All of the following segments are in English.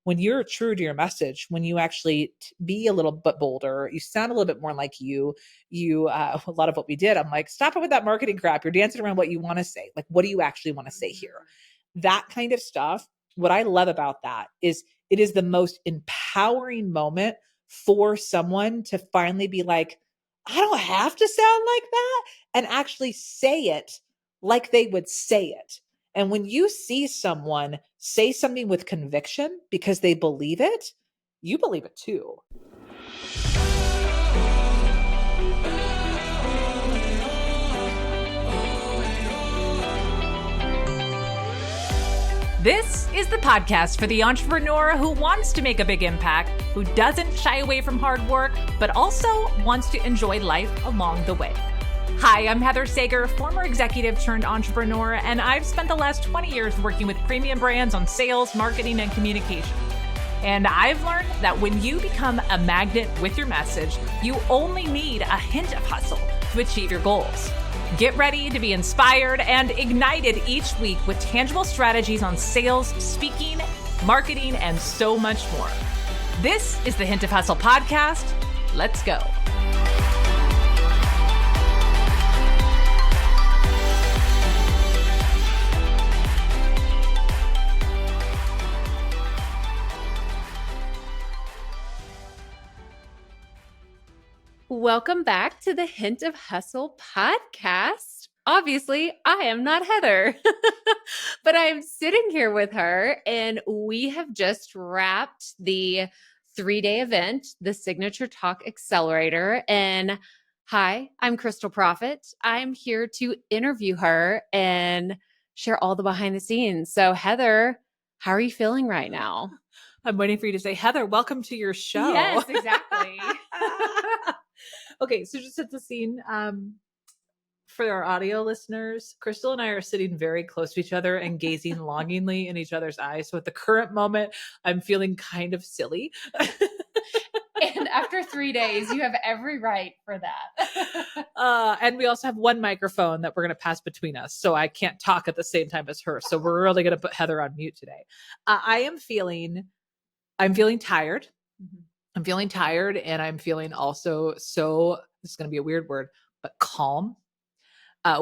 when you're true to your message, when you actually be a little bit bolder, you sound a little bit more like a lot of what we did, I'm like, stop it with that marketing crap. You're dancing around what you want to say. Like, what do you actually want to say here? That kind of stuff. What I love about that is it is the most empowering moment for someone to finally be like, I don't have to sound like that, and actually say it like they would say it. And when you see someone say something with conviction because they believe it, you believe it too. This is the podcast for the entrepreneur who wants to make a big impact, who doesn't shy away from hard work, but also wants to enjoy life along the way. Hi, I'm Heather Sager, former executive turned entrepreneur, and I've spent the last 20 years working with premium brands on sales, marketing, and communication. And I've learned that when you become a magnet with your message, you only need a hint of hustle to achieve your goals. Get ready to be inspired and ignited each week with tangible strategies on sales, speaking, marketing, and so much more. This is the Hint of Hustle podcast. Let's go. Welcome back to the Hint of Hustle podcast. Obviously, I am not Heather, but I am sitting here with her, and we have just wrapped the 3-day event, the Signature Talk Accelerator. And hi, I'm Krystal Proffitt. I'm here to interview her and share all the behind the scenes. So, Heather, how are you feeling right now? I'm waiting for you to say, Heather, welcome to your show. Yes, exactly. Okay, so just set the scene. For our audio listeners, Krystal and I are sitting very close to each other and gazing longingly in each other's eyes. So at the current moment, I'm feeling kind of silly. And after 3 days, you have every right for that. And we also have one microphone that we're going to pass between us. So I can't talk at the same time as her. So we're really going to put Heather on mute today. I'm feeling tired. Mm-hmm. I'm feeling tired, and I'm feeling also this is going to be a weird word, but calm.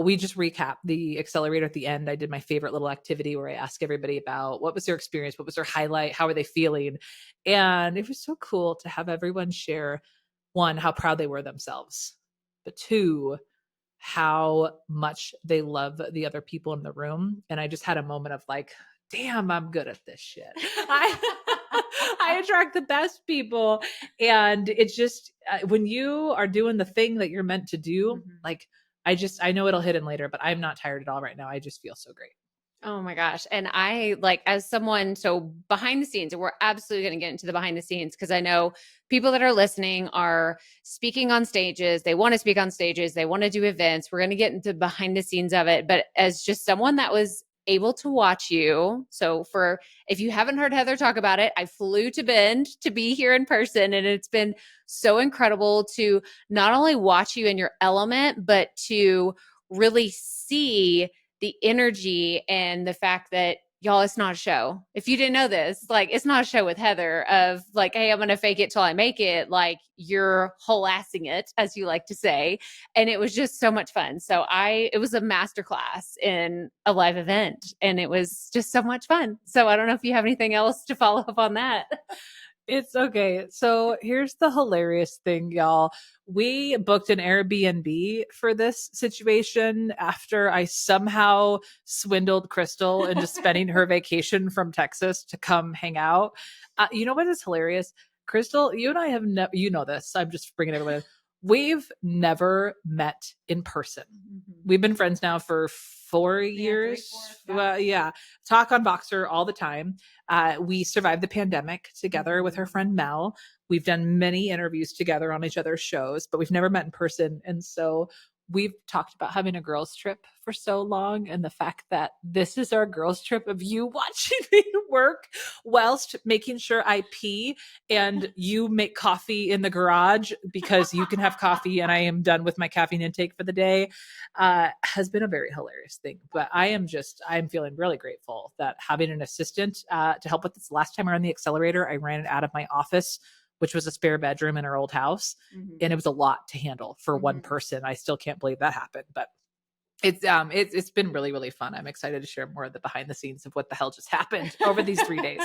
We just recap the accelerator at the end. I did my favorite little activity where I ask everybody about what was their experience, what was their highlight, how are they feeling? And it was so cool to have everyone share, one, how proud they were themselves, but two, how much they love the other people in the room. And I just had a moment of like, damn, I'm good at this shit. I attract the best people. And it's just when you are doing the thing that you're meant to do, like, I know it'll hit in later, but I'm not tired at all right now. I just feel so great. Oh my gosh. And I as someone, so behind the scenes, and we're absolutely going to get into the behind the scenes because I know people that are listening are speaking on stages. They want to speak on stages. They want to do events. We're going to get into behind the scenes of it. But as just someone that was able to watch you. So if you haven't heard Heather talk about it, I flew to Bend to be here in person. And it's been so incredible to not only watch you in your element, but to really see the energy and the fact that, y'all, it's not a show. If you didn't know this, it's not a show with Heather of hey, I'm going to fake it till I make it. You're whole assing it, as you like to say. And it was just so much fun. So it was a masterclass in a live event, and it was just so much fun. So I don't know if you have anything else to follow up on that. It's okay. So here's the hilarious thing, y'all. We booked an Airbnb for this situation after I somehow swindled Krystal into spending her vacation from Texas to come hang out. You know what is hilarious? Krystal, you and I have you know this. I'm just bringing everyone in. We've never met in person. Mm-hmm. We've been friends now for 4 years. Yeah. Talk on Voxer all the time. We survived the pandemic together with her friend Mel. We've done many interviews together on each other's shows, but we've never met in person. And so we've talked about having a girls trip for so long, and the fact that this is our girls trip of you watching me work whilst making sure I pee and you make coffee in the garage because you can have coffee and I am done with my caffeine intake for the day, has been a very hilarious thing. But I'm feeling really grateful that having an assistant to help with this. Last time I ran the accelerator, I ran it out of my office, which was a spare bedroom in our old house. And it was a lot to handle for one person. I still can't believe that happened, but it's been really, really fun. I'm excited to share more of the behind the scenes of what the hell just happened over these 3 days.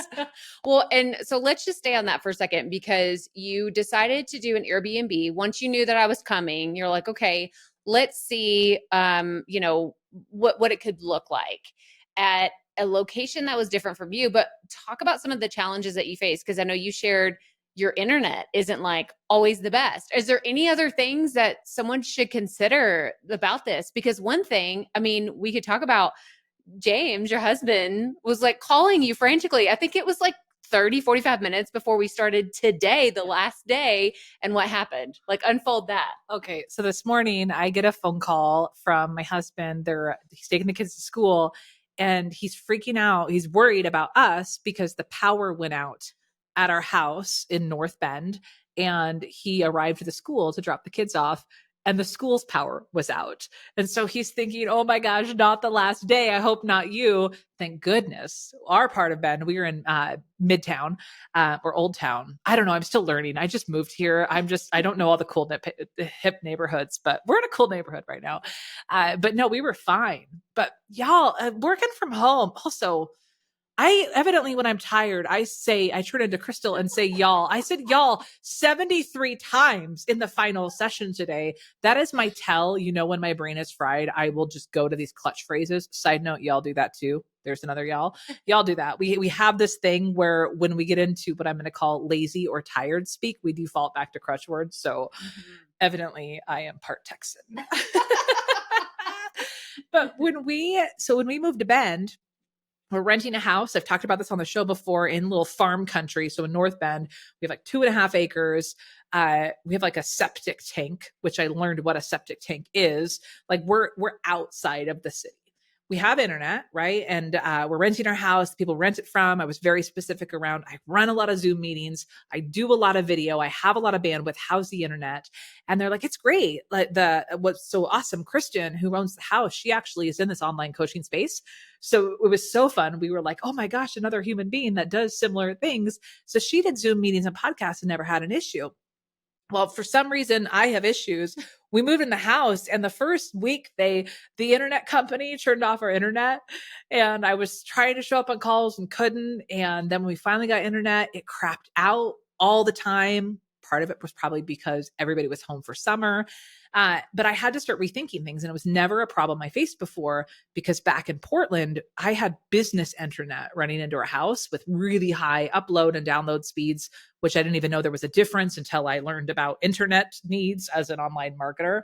Well, and so let's just stay on that for a second, because you decided to do an Airbnb. Once you knew that I was coming, you're like, okay, let's see, what it could look like at a location that was different from you. But talk about some of the challenges that you faced, because I know you shared your internet isn't like always the best. Is there any other things that someone should consider about this? Because one thing, I mean, we could talk about James, your husband, was like calling you frantically. I think it was like 30, 45 minutes before we started today, the last day. And what happened? Like, unfold that. Okay. So this morning I get a phone call from my husband. He's taking the kids to school and he's freaking out. He's worried about us because the power went out at our house in North Bend, and he arrived to the school to drop the kids off, and the school's power was out. And so he's thinking, oh my gosh, not the last day. I hope not you. Thank goodness. Our part of Bend, we were in Midtown or Old Town. I don't know. I'm still learning. I just moved here. I don't know all the cool hip neighborhoods, but we're in a cool neighborhood right now. But no, we were fine. But y'all, working from home also, when I'm tired, I turn into Krystal and say, y'all. I said, y'all, 73 times in the final session today. That is my tell. When my brain is fried, I will just go to these clutch phrases. Side note, y'all do that too. There's another y'all. Y'all do that. We have this thing where when we get into what I'm going to call lazy or tired speak, we default back to crutch words. So evidently I am part Texan. But when we moved to Bend, we're renting a house. I've talked about this on the show before, in little farm country. So in North Bend, we have like 2.5 acres. We have like a septic tank, which I learned what a septic tank is. Like we're outside of the city. We have internet, right? And we're renting our house. People rent it from. I was very specific around, I run a lot of Zoom meetings. I do a lot of video. I have a lot of bandwidth. How's the internet? And they're like, it's great. Like what's so awesome, Kristen, who owns the house, she actually is in this online coaching space. So it was so fun. We were like, oh my gosh, another human being that does similar things. So she did Zoom meetings and podcasts and never had an issue. Well, for some reason, I have issues. We moved in the house, and the first week, the internet company turned off our internet, and I was trying to show up on calls and couldn't. And then when we finally got internet, it crapped out all the time. Part of it was probably because everybody was home for summer. But I had to start rethinking things. And it was never a problem I faced before, because back in Portland, I had business internet running into our house with really high upload and download speeds, which I didn't even know there was a difference until I learned about internet needs as an online marketer.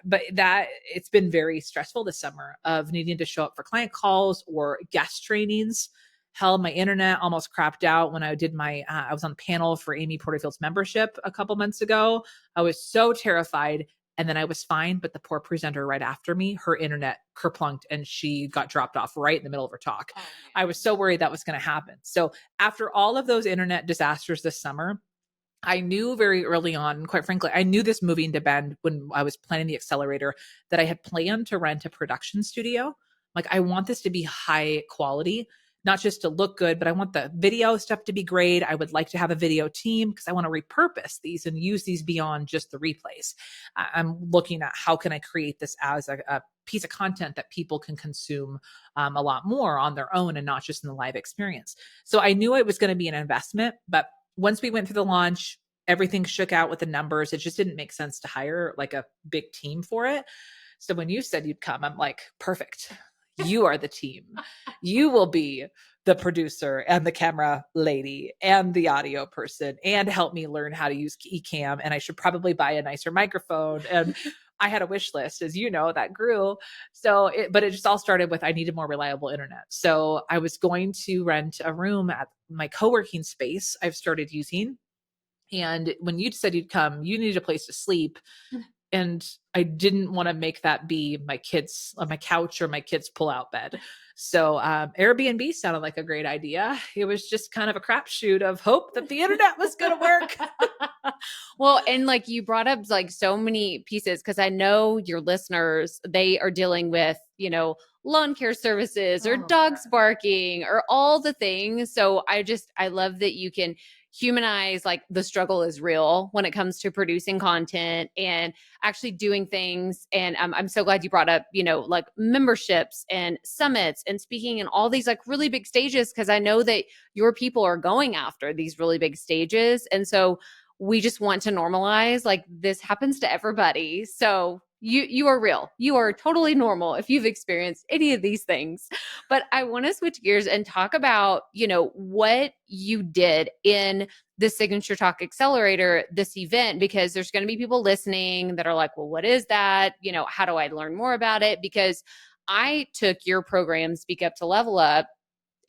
But it's been very stressful this summer of needing to show up for client calls or guest trainings. Hell, my internet almost crapped out when I did I was on the panel for Amy Porterfield's membership a couple months ago. I was so terrified. And then I was fine, but the poor presenter right after me, her internet kerplunked and she got dropped off right in the middle of her talk. Oh, I was so worried that was going to happen. So after all of those internet disasters this summer, I knew very early on, quite frankly, I knew this moving to Bend when I was planning the accelerator, that I had planned to rent a production studio. Like, I want this to be high quality, not just to look good, but I want the video stuff to be great. I would like to have a video team because I want to repurpose these and use these beyond just the replays. I'm looking at how can I create this as a piece of content that people can consume a lot more on their own and not just in the live experience. So I knew it was going to be an investment, but once we went through the launch, everything shook out with the numbers. It just didn't make sense to hire like a big team for it. So when you said you'd come, I'm like, perfect. You are the team. You will be the producer and the camera lady and the audio person and help me learn how to use Ecamm. And I should probably buy a nicer microphone. And I had a wish list, as you know, that grew. But it just all started with, I needed more reliable internet. So I was going to rent a room at my co-working space I've started using. And when you said you'd come, you needed a place to sleep. And I didn't want to make that be my kids on my couch or my kids pull out bed. So Airbnb sounded like a great idea. It was just kind of a crapshoot of hope that the internet was going to work. Well, and like you brought up like so many pieces, because I know your listeners, they are dealing with, lawn care services or dogs barking or all the things. So I love that you can humanize like the struggle is real when it comes to producing content and actually doing things. And I'm so glad you brought up, like memberships and summits and speaking in all these like really big stages, because I know that your people are going after these really big stages. And so we just want to normalize like this happens to everybody. So you are real. You are totally normal if you've experienced any of these things. But I want to switch gears and talk about, what you did in the Signature Talk Accelerator, this event, because there's going to be people listening that are like, well, what is that? How do I learn more about it? Because I took your program, Speak Up to Level Up,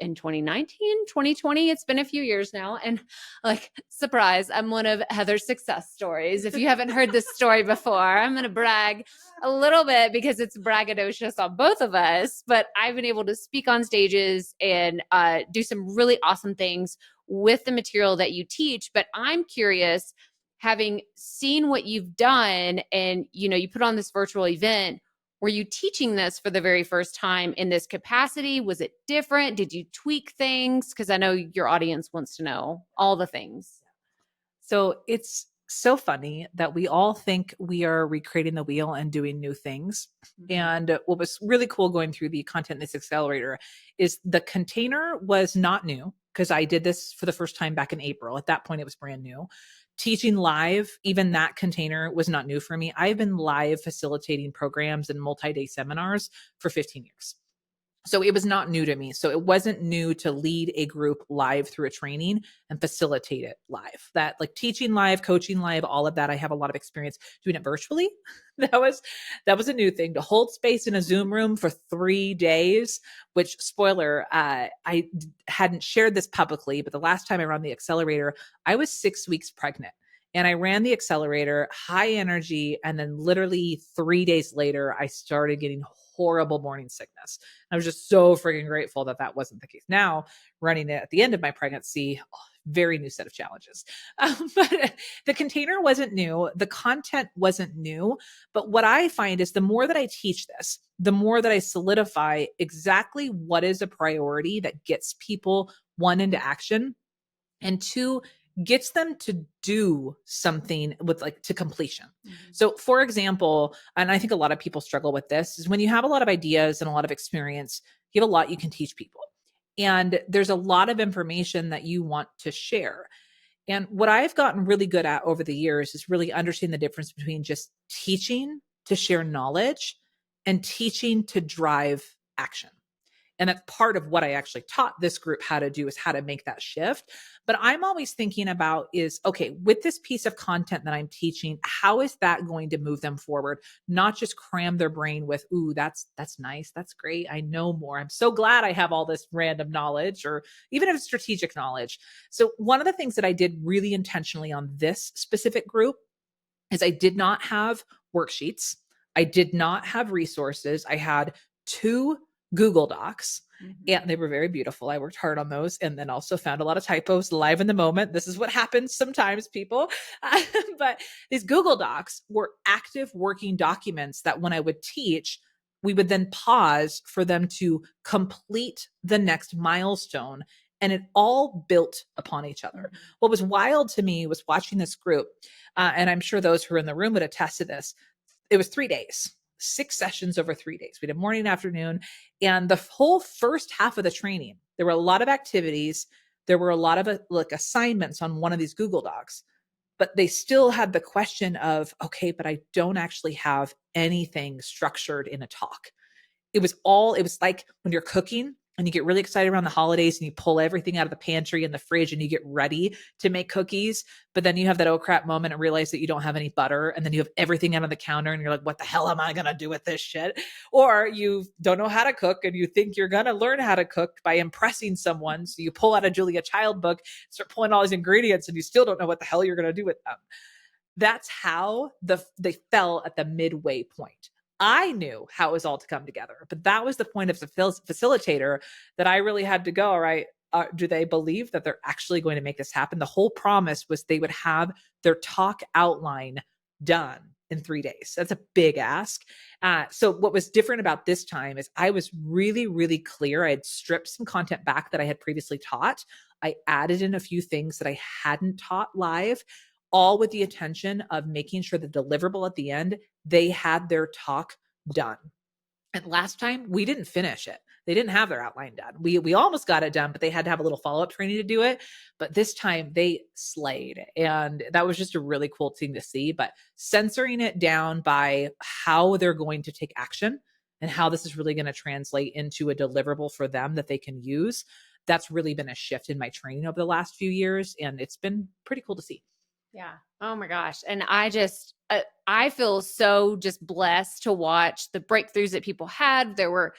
in 2019, 2020. It's been a few years now. And like, surprise, I'm one of Heather's success stories. If you haven't heard this story before, I'm going to brag a little bit because it's braggadocious on both of us. But I've been able to speak on stages and do some really awesome things with the material that you teach. But I'm curious, having seen what you've done and, you put on this virtual event, were you teaching this for the very first time in this capacity? Was it different? Did you tweak things? Because I know your audience wants to know all the things. So it's so funny that we all think we are recreating the wheel and doing new things. Mm-hmm. And what was really cool going through the content in this accelerator is the container was not new, because I did this for the first time back in April. At that point, it was brand new. Teaching live, even that container was not new for me. I've been live facilitating programs and multi-day seminars for 15 years. So it was not new to me. So it wasn't new to lead a group live through a training and facilitate it live. That like teaching live, coaching live, all of that, I have a lot of experience doing it virtually. That was a new thing. To hold space in a Zoom room for 3 days, which spoiler, I hadn't shared this publicly, but the last time I ran the accelerator, I was 6 weeks pregnant. And I ran the accelerator, high energy. And then literally 3 days later, I started getting horrible morning sickness. I was just so freaking grateful that that wasn't the case. Now, running it at the end of my pregnancy, very new set of challenges. But the container wasn't new. The content wasn't new. But what I find is the more that I teach this, the more that I solidify exactly what is a priority that gets people, one, into action, and two, gets them to do something with like to completion. Mm-hmm. So for example, and I think a lot of people struggle with this, is when you have a lot of ideas and a lot of experience, you have a lot you can teach people. And there's a lot of information that you want to share. And what I've gotten really good at over the years is really understanding the difference between just teaching to share knowledge and teaching to drive action. And that's part of what I actually taught this group how to do, is how to make that shift. But I'm always thinking about is, okay, with this piece of content that I'm teaching, how is that going to move them forward? Not just cram their brain with, ooh, that's nice. That's great. I know more. I'm so glad I have all this random knowledge, or even if it's strategic knowledge. So one of the things that I did really intentionally on this specific group is I did not have worksheets. I did not have resources. I had 2 Google Docs, and they were very beautiful. I worked hard on those, and then also found a lot of typos live in the moment. This is what happens sometimes, people. But these Google Docs were active working documents that when I would teach, we would then pause for them to complete the next milestone. And it all built upon each other. What was wild to me was watching this group, and I'm sure those who are in the room would attest to this. It was 3 days. 6 sessions over 3 days. We did morning and afternoon. And the whole first half of the training, there were a lot of activities. There were a lot of like assignments on one of these Google Docs, but they still had the question of, okay, but I don't actually have anything structured in a talk. It was like when you're cooking and you get really excited around the holidays and you pull everything out of the pantry and the fridge and you get ready to make cookies. But then you have that oh crap moment and realize that you don't have any butter. And then you have everything out on the counter and you're like, what the hell am I going to do with this shit? Or you don't know how to cook and you think you're going to learn how to cook by impressing someone. So you pull out a Julia Child book, start pulling all these ingredients and you still don't know what the hell you're going to do with them. That's how they fell at the midway point. I knew how it was all to come together, but that was the point of the facilitator that I really had to go, all right, do they believe that they're actually going to make this happen? The whole promise was they would have their talk outline done in 3 days. That's a big ask. So what was different about this time is I was really, really clear. I had stripped some content back that I had previously taught. I added in a few things that I hadn't taught live, all with the intention of making sure the deliverable at the end, they had their talk done. And last time we didn't finish it. They didn't have their outline done. We almost got it done, but they had to have a little follow-up training to do it. But this time they slayed. And that was just a really cool thing to see. But censoring it down by how they're going to take action and how this is really going to translate into a deliverable for them that they can use. That's really been a shift in my training over the last few years. And it's been pretty cool to see. Yeah. Oh my gosh. And I feel so just blessed to watch the breakthroughs that people had. There were,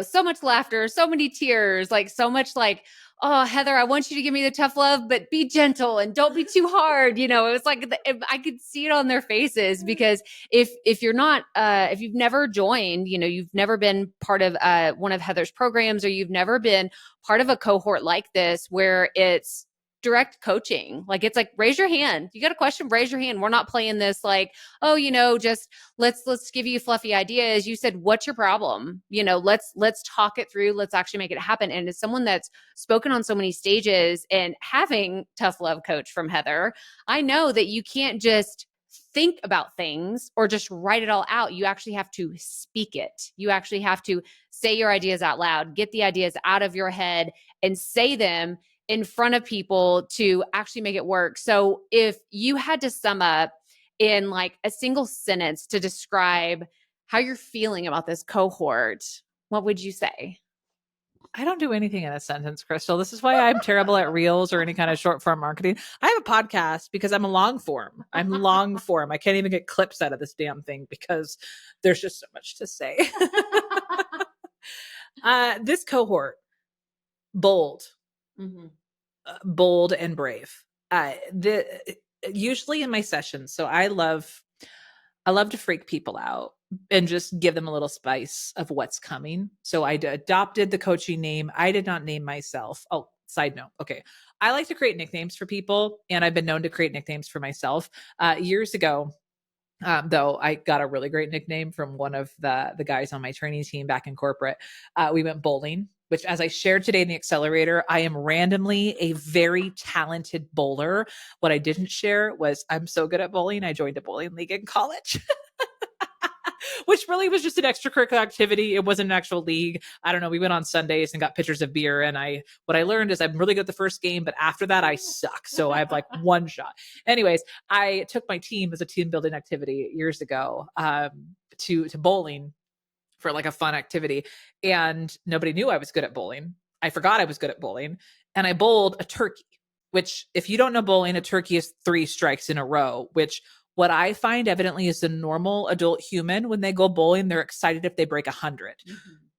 so much laughter, so many tears, like so much like, oh, Heather, I want you to give me the tough love, but be gentle and don't be too hard. It was like, I could see it on their faces, because if you're not, if you've never joined, you've never been part of one of Heather's programs, or you've never been part of a cohort like this, where it's direct coaching. Like, it's like, raise your hand. You got a question, raise your hand. We're not playing this like, oh, just let's give you fluffy ideas. You said, what's your problem? Let's talk it through. Let's actually make it happen. And as someone that's spoken on so many stages and having tough love coach from Heather, I know that you can't just think about things or just write it all out. You actually have to speak it. You actually have to say your ideas out loud, get the ideas out of your head and say them in front of people to actually make it work. So if you had to sum up in like a single sentence to describe how you're feeling about this cohort, what would you say? I don't do anything in a sentence, Krystal. This is why I'm terrible at reels or any kind of short form marketing. I have a podcast because I'm a long form. I can't even get clips out of this damn thing because there's just so much to say. This cohort, bold. Mm-hmm. Bold and brave. Usually in my sessions, so I love to freak people out and just give them a little spice of what's coming. So I adopted the coaching name. I did not name myself. Oh, side note. Okay. I like to create nicknames for people, and I've been known to create nicknames for myself. Years ago, though, I got a really great nickname from one of the guys on my training team back in corporate. We went bowling, which, as I shared today in the Accelerator, I am randomly a very talented bowler. What I didn't share was I'm so good at bowling, I joined a bowling league in college. Which really was just an extracurricular activity. It wasn't an actual league. I don't know. We went on Sundays and got pitchers of beer. And what I learned is I'm really good at the first game, but after that I suck. So I have like one shot. Anyways, I took my team as a team building activity years ago to bowling for like a fun activity. And nobody knew I was good at bowling. I forgot I was good at bowling. And I bowled a turkey, which, if you don't know bowling, a turkey is 3 strikes in a row, which what I find evidently is the normal adult human, when they go bowling, they're excited if they break 100,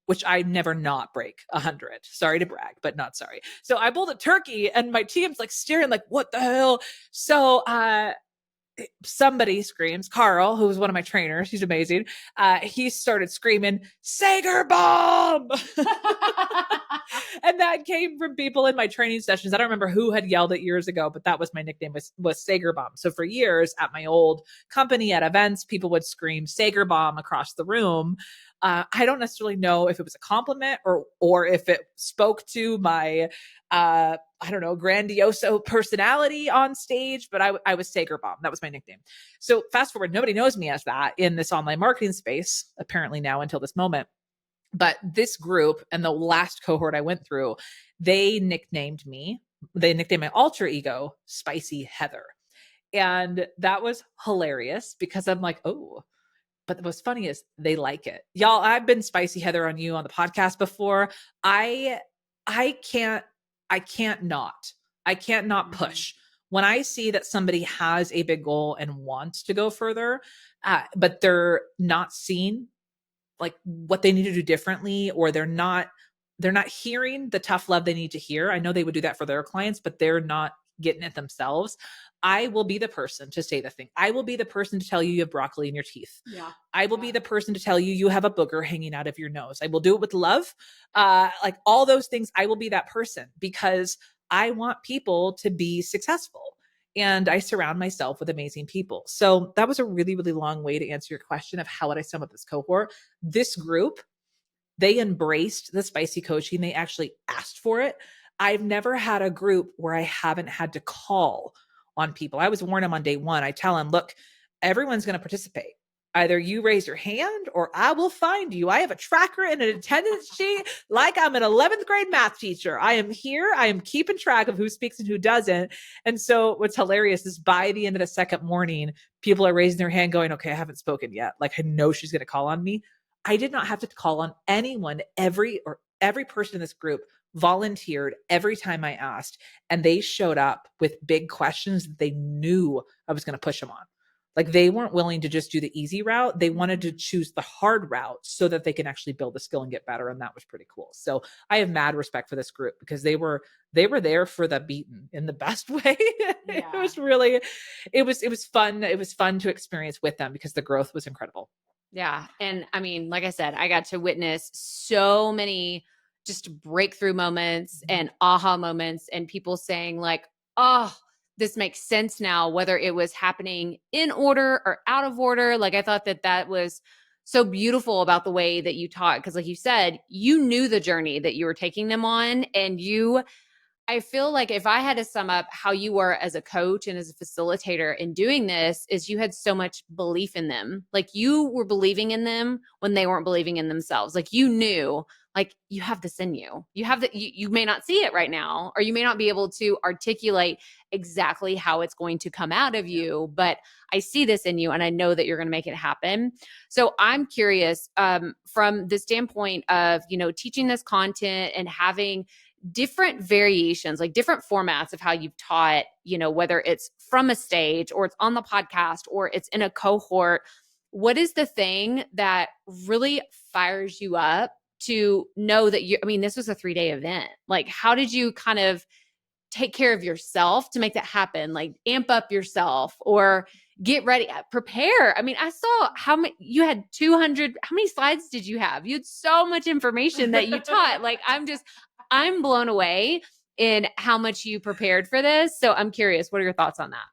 which I never not break 100. Sorry to brag, but not sorry. So I bowled a turkey and my team's like staring like, what the hell? So somebody screams, Carl, who was one of my trainers, he's amazing. He started screaming, Sager bomb. And that came from people in my training sessions. I don't remember who had yelled it years ago, but that was my nickname, was Sager bomb. So for years at my old company at events, people would scream Sager bomb across the room. I don't necessarily know if it was a compliment or if it spoke to my, grandioso personality on stage, but I was Sager bomb. That was my nickname. So fast forward, nobody knows me as that in this online marketing space, apparently now until this moment. But this group and the last cohort I went through, they nicknamed my alter ego Spicy Heather. And that was hilarious because I'm like, oh, but what's funny is they like it. Y'all, I've been Spicy Heather on you on the podcast before. I can't not push. When I see that somebody has a big goal and wants to go further, but they're not seeing like what they need to do differently, or they're not hearing the tough love they need to hear. I know they would do that for their clients, but they're not getting it themselves, I will be the person to say the thing. I will be the person to tell you you have broccoli in your teeth. Yeah. I will be the person to tell you you have a booger hanging out of your nose. I will do it with love. Like all those things, I will be that person because I want people to be successful. And I surround myself with amazing people. So that was a really, really long way to answer your question of how would I sum up this cohort. This group, they embraced the spicy coaching. They actually asked for it. I've never had a group where I haven't had to call on people. I was warn them on day one. I tell them, look, everyone's going to participate. Either you raise your hand or I will find you. I have a tracker and an attendance sheet like I'm an 11th grade math teacher. I am here. I am keeping track of who speaks and who doesn't. And so what's hilarious is by the end of the second morning, people are raising their hand going, okay, I haven't spoken yet. Like I know she's going to call on me. I did not have to call on anyone. Every person in this group volunteered every time I asked, and they showed up with big questions that they knew I was going to push them on. Like they weren't willing to just do the easy route. They wanted to choose the hard route so that they can actually build the skill and get better. And that was pretty cool. So I have mad respect for this group because they were there for the beaten in the best way. Yeah. It was really, it was fun. It was fun to experience with them because the growth was incredible. Yeah. And I mean, like I said, I got to witness so many just breakthrough moments and aha moments and people saying like, oh, this makes sense now, whether it was happening in order or out of order. Like I thought that was so beautiful about the way that you taught. Cause like you said, you knew the journey that you were taking them on and I feel like if I had to sum up how you were as a coach and as a facilitator in doing this is you had so much belief in them. Like you were believing in them when they weren't believing in themselves. Like you knew, like you have this in you. You have that. You may not see it right now, or you may not be able to articulate exactly how it's going to come out of you, but I see this in you and I know that you're going to make it happen. So I'm curious from the standpoint of, teaching this content and having different variations, like different formats of how you've taught, whether it's from a stage or it's on the podcast or it's in a cohort. What is the thing that really fires you up to know that this was a 3-day event? Like, how did you kind of take care of yourself to make that happen? Like amp up yourself or get ready, prepare. I saw how many, you had 200, how many slides did you have? You had so much information that you taught. Like, I'm blown away in how much you prepared for this. So I'm curious, what are your thoughts on that?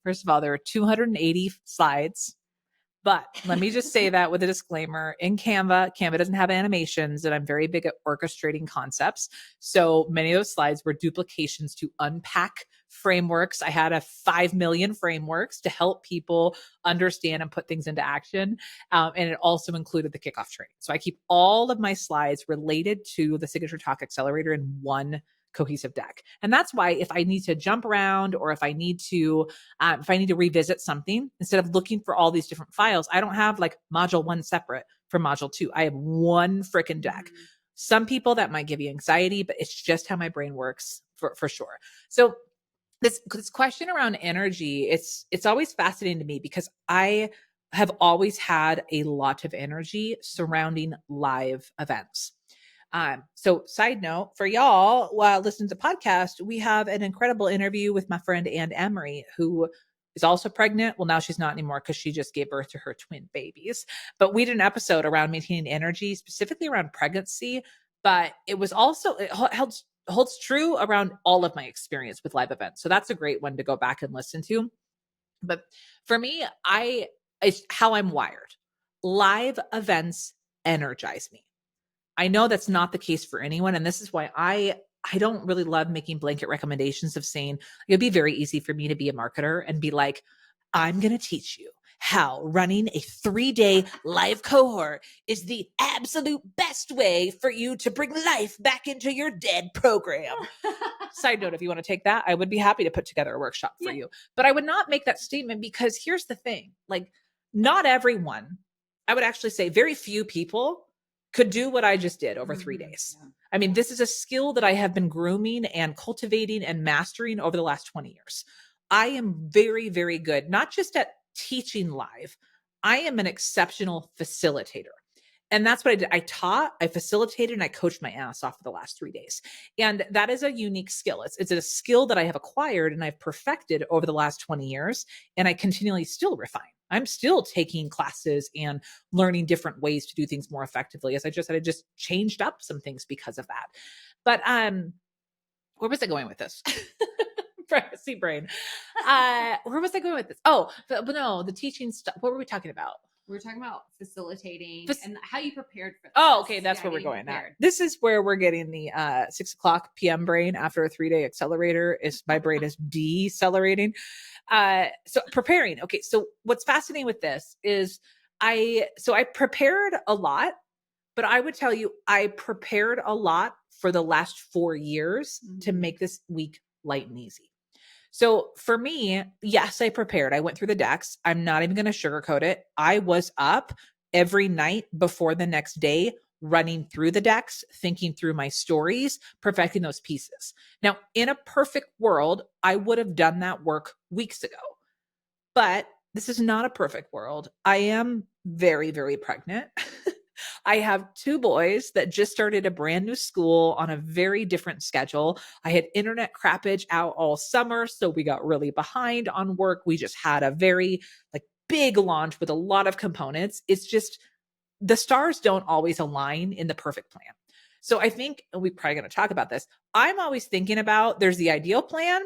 First of all, there are 280 slides, but let me just say that with a disclaimer. In Canva doesn't have animations, and I'm very big at orchestrating concepts. So many of those slides were duplications to unpack frameworks. I had 5 million frameworks to help people understand and put things into action. And it also included the kickoff training. So I keep all of my slides related to the Signature Talk Accelerator in one cohesive deck. And that's why if I need to jump around or if I need to revisit something, instead of looking for all these different files, I don't have like module 1 separate from module 2. I have one freaking deck. Some people that might give you anxiety, but it's just how my brain works for sure. So this question around energy, it's always fascinating to me because I have always had a lot of energy surrounding live events. So side note for y'all, while listening to the podcast, we have an incredible interview with my friend Ann Emery, who is also pregnant. Well, now she's not anymore because she just gave birth to her twin babies. But we did an episode around maintaining energy, specifically around pregnancy. But it was also, it holds true around all of my experience with live events. So that's a great one to go back and listen to. But for me, it's how I'm wired. Live events energize me. I know that's not the case for anyone. And this is why I don't really love making blanket recommendations of saying it'd be very easy for me to be a marketer and be like, I'm going to teach you how running a 3-day live cohort is the absolute best way for you to bring life back into your dead program. Side note, if you want to take that, I would be happy to put together a workshop for you. But I would not make that statement because here's the thing, like not everyone, I would actually say very few people could do what I just did over 3 days. Yeah. This is a skill that I have been grooming and cultivating and mastering over the last 20 years. I am very, very good, not just at teaching live. I am an exceptional facilitator. And that's what I did. I taught, I facilitated, and I coached my ass off for the last 3 days. And that is a unique skill. It's a skill that I have acquired and I've perfected over the last 20 years. And I continually still refine. I'm still taking classes and learning different ways to do things more effectively. As I just said, I just changed up some things because of that. But where was I going with this? Privacy brain. Where was I going with this? Oh, but no, the teaching stuff. What were we talking about? We were talking about facilitating and how you prepared for this. Oh, okay. That's where we're going now. This is where we're getting the 6:00 p.m. brain after a 3-day accelerator. Is my brain is decelerating. So preparing. Okay. So what's fascinating with this is I prepared a lot, but I would tell you, I prepared a lot for the last 4 years to make this week light and easy. So for me, yes, I prepared. I went through the decks. I'm not even going to sugarcoat it. I was up every night before the next day, running through the decks, thinking through my stories, perfecting those pieces. Now, in a perfect world, I would have done that work weeks ago, but this is not a perfect world. I am very, very pregnant. I have 2 boys that just started a brand new school on a very different schedule. I had internet crappage out all summer, so we got really behind on work. We just had a very big launch with a lot of components. It's just the stars don't always align in the perfect plan. So I think we're probably going to talk about this. I'm always thinking about there's the ideal plan,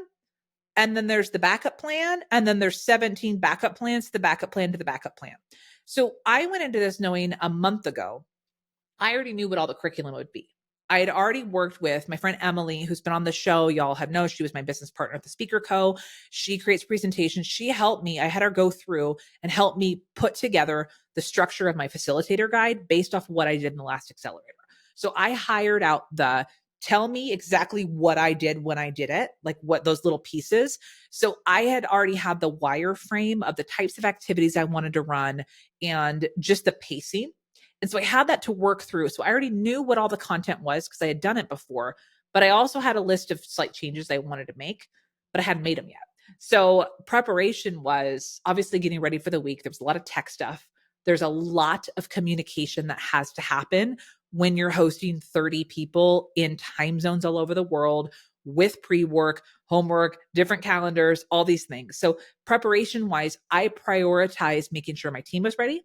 and then there's the backup plan, and then there's 17 backup plans to the backup plan to the backup plan. So I went into this knowing a month ago, I already knew what all the curriculum would be. I had already worked with my friend Emily, who's been on the show. Y'all have known she was my business partner at the Speaker Co. She creates presentations. She helped me. I had her go through and help me put together the structure of my facilitator guide based off what I did in the last accelerator. So I hired out the tell me exactly what I did when I did it, like what those little pieces. So I had already had the wireframe of the types of activities I wanted to run and just the pacing. And so I had that to work through. So I already knew what all the content was because I had done it before, but I also had a list of slight changes I wanted to make, but I hadn't made them yet. So preparation was obviously getting ready for the week. There was a lot of tech stuff. There's a lot of communication that has to happen when you're hosting 30 people in time zones all over the world with pre-work, homework, different calendars, all these things. So preparation wise, I prioritized making sure my team was ready,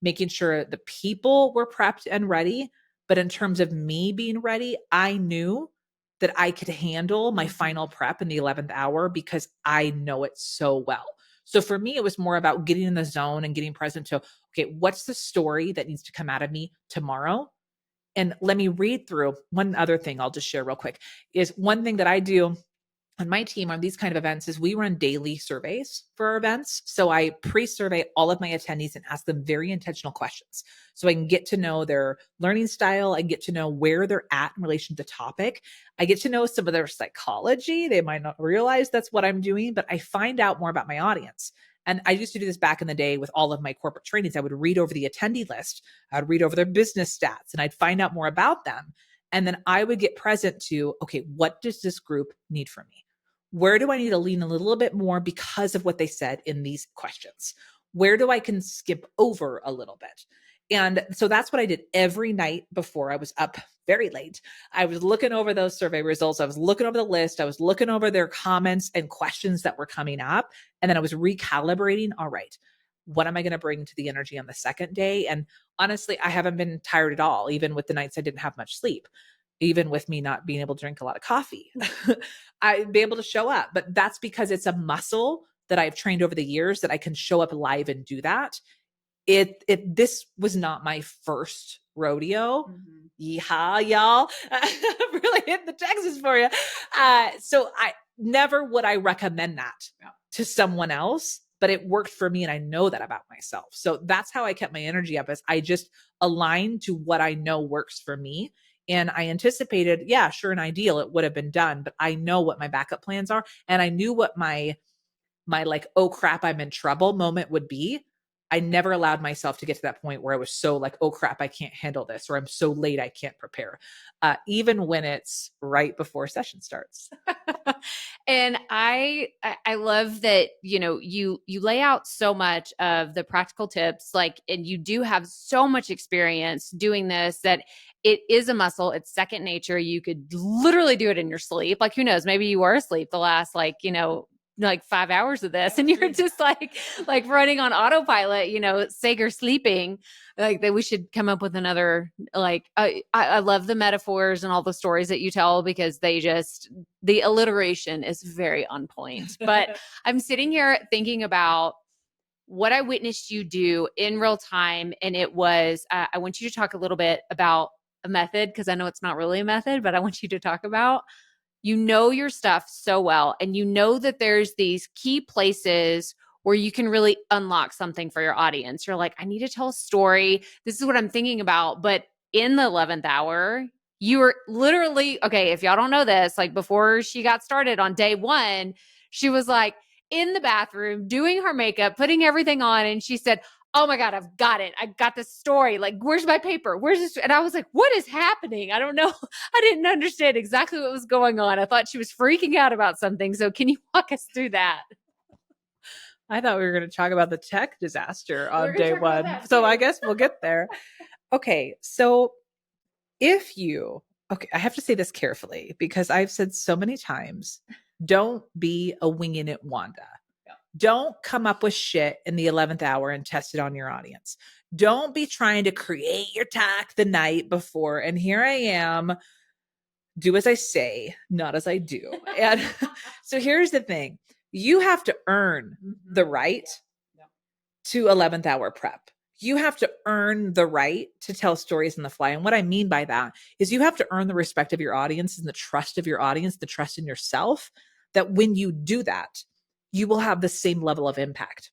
making sure the people were prepped and ready. But in terms of me being ready, I knew that I could handle my final prep in the 11th hour because I know it so well. So for me, it was more about getting in the zone and getting present to, okay, what's the story that needs to come out of me tomorrow? And let me read through one other thing I'll just share real quick is one thing that I do on my team on these kind of events is we run daily surveys for our events. So I pre-survey all of my attendees and ask them very intentional questions. So I can get to know their learning style. I get to know where they're at in relation to the topic. I get to know some of their psychology. They might not realize that's what I'm doing, but I find out more about my audience. And I used to do this back in the day with all of my corporate trainings. I would read over the attendee list. I would read over their business stats and I'd find out more about them. And then I would get present to, okay, what does this group need from me? Where do I need to lean a little bit more because of what they said in these questions? Where do I can skip over a little bit? And so that's what I did every night before I was up very late. I was looking over those survey results. I was looking over the list. I was looking over their comments and questions that were coming up. And then I was recalibrating. All right, what am I going to bring to the energy on the second day? And honestly, I haven't been tired at all, even with the nights I didn't have much sleep, even with me not being able to drink a lot of coffee. I'd be able to show up, but that's because it's a muscle that I've trained over the years that I can show up live and do that. This was not my first rodeo. Yeehaw, y'all. Really hit the Texas for you. So I never would I recommend that to someone else, but it worked for me. And I know that about myself. So that's how I kept my energy up, as I just aligned to what I know works for me. And I anticipated, yeah, sure, an ideal, it would have been done, but I know what my backup plans are. And I knew what my like, oh crap, I'm in trouble moment would be. I never allowed myself to get to that point where I was so like, oh crap, I can't handle this, or I'm so late, I can't prepare, even when it's right before session starts. And I love that, you lay out so much of the practical tips, like, and you do have so much experience doing this that it is a muscle. It's second nature. You could literally do it in your sleep. Like, who knows, maybe you were asleep the last, like 5 hours of this and you're just like running on autopilot, Sager sleeping, like that. We should come up with another, I love the metaphors and all the stories that you tell, because the alliteration is very on point. But I'm sitting here thinking about what I witnessed you do in real time. And it was, I want you to talk a little bit about a method, because I know it's not really a method, but I want you to talk about, your stuff so well. And that there's these key places where you can really unlock something for your audience. You're like, I need to tell a story. This is what I'm thinking about. But in the 11th hour, you were literally, okay, if y'all don't know this, like before she got started on day one, she was like in the bathroom doing her makeup, putting everything on. And she said, oh my God, I've got it. I got this story. Like, where's my paper? Where's this? And I was like, what is happening? I don't know. I didn't understand exactly what was going on. I thought she was freaking out about something. So can you walk us through that? I thought we were going to talk about the tech disaster on day one. So I guess we'll get there. Okay. So I have to say this carefully, because I've said so many times, don't be a winging it Wanda. Don't come up with shit in the 11th hour and test it on your audience. Don't be trying to create your tack the night before. And here I am, do as I say, not as I do. And so here's the thing. You have to earn the right to 11th hour prep. You have to earn the right to tell stories on the fly. And what I mean by that is you have to earn the respect of your audience and the trust of your audience, the trust in yourself, that when you do that, you will have the same level of impact.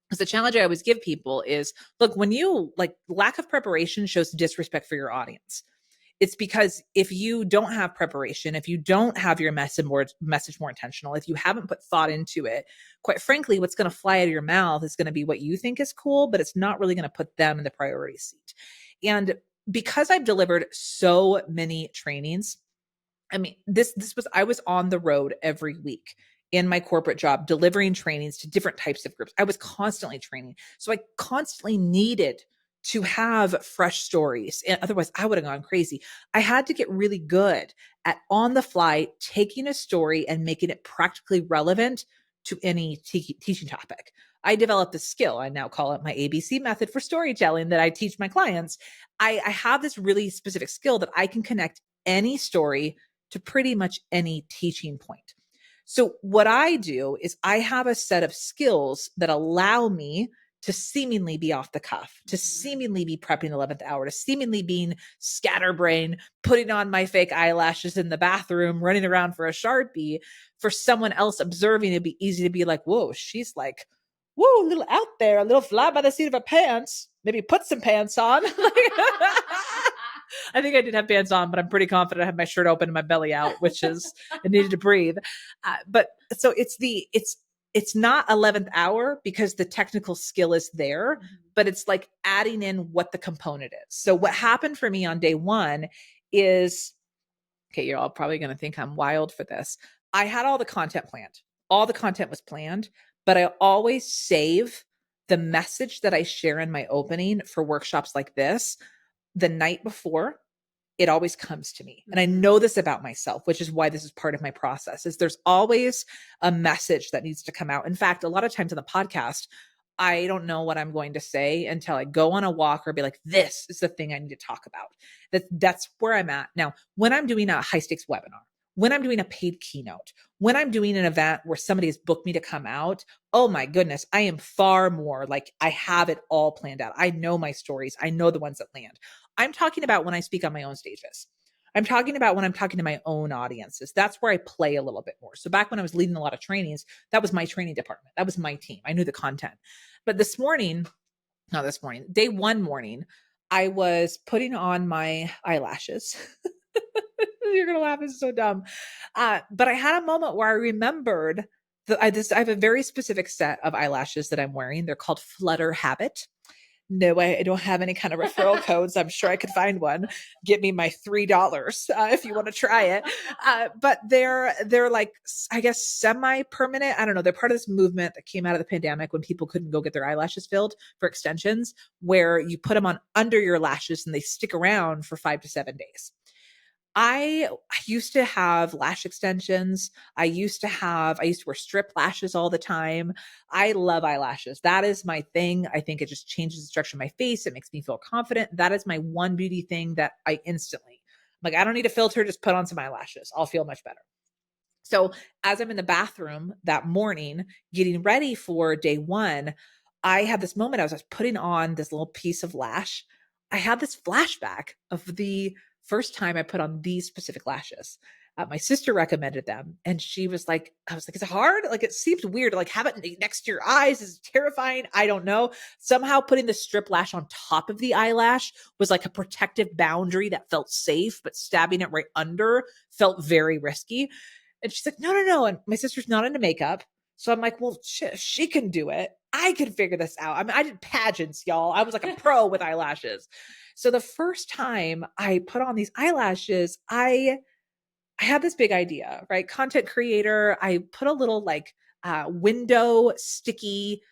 Because the challenge I always give people is, look, when you lack of preparation shows disrespect for your audience. It's because if you don't have preparation, if you don't have your message more intentional, if you haven't put thought into it, quite frankly, what's going to fly out of your mouth is going to be what you think is cool, but it's not really going to put them in the priority seat. And because I've delivered so many trainings, I mean, I was on the road every week in my corporate job, delivering trainings to different types of groups. I was constantly training. So I constantly needed to have fresh stories. And otherwise I would have gone crazy. I had to get really good at on the fly, taking a story and making it practically relevant to any teaching topic. I developed this skill. I now call it my ABC method for storytelling that I teach my clients. I have this really specific skill that I can connect any story to pretty much any teaching point. So what I do is I have a set of skills that allow me to seemingly be off the cuff, to seemingly be prepping 11th hour, to seemingly being scatterbrained, putting on my fake eyelashes in the bathroom, running around for a Sharpie. For someone else observing, it'd be easy to be like, whoa, she's like, whoa, a little out there, a little fly by the seat of her pants. Maybe put some pants on. I think I did have pants on, but I'm pretty confident I had my shirt open and my belly out, which is, I needed to breathe. But so it's not 11th hour because the technical skill is there, but it's like adding in what the component is. So what happened for me on day one is, okay, you're all probably going to think I'm wild for this. I had all the content planned. All the content was planned, but I always save the message that I share in my opening for workshops like this the night before. It always comes to me. And I know this about myself, which is why this is part of my process, is there's always a message that needs to come out. In fact, a lot of times on the podcast, I don't know what I'm going to say until I go on a walk or be like, this is the thing I need to talk about. That's where I'm at. Now, when I'm doing a high stakes webinar, when I'm doing a paid keynote, when I'm doing an event where somebody has booked me to come out, oh my goodness, I am far more like I have it all planned out. I know my stories. I know the ones that land. I'm talking about when I speak on my own stages. I'm talking about when I'm talking to my own audiences. That's where I play a little bit more. So back when I was leading a lot of trainings, that was my training department. That was my team. I knew the content. But day one morning, I was putting on my eyelashes. You're going to laugh. It's so dumb. But I had a moment where I remembered that I have a very specific set of eyelashes that I'm wearing. They're called Flutter Habit. no, I don't have any kind of referral codes. I'm sure I could find one. Give me my $3 if you want to try it. But they're like, I guess, semi-permanent. I don't know. They're part of this movement that came out of the pandemic when people couldn't go get their eyelashes filled for extensions, where you put them on under your lashes and they stick around for 5 to 7 days. I used to have lash extensions. I used to wear strip lashes all the time. I love eyelashes. That is my thing. I think it just changes the structure of my face. It makes me feel confident. That is my one beauty thing that I instantly, like, I don't need a filter, just put on some eyelashes. I'll feel much better. So as I'm in the bathroom that morning, getting ready for day one, I had this moment. I was putting on this little piece of lash. I had this flashback of the first time I put on these specific lashes. My sister recommended them, and she was like, I was like, is it hard? Like, it seems weird to like have it next to your eyes. Is terrifying. I don't know. Somehow putting the strip lash on top of the eyelash was like a protective boundary that felt safe, but stabbing it right under felt very risky. And she's like, no. And my sister's not into makeup. So I'm like, well, shit, she can do it. I can figure this out. I mean, I did pageants, y'all. I was like a pro with eyelashes. So the first time I put on these eyelashes, I had this big idea, right? Content creator. I put a little like window sticky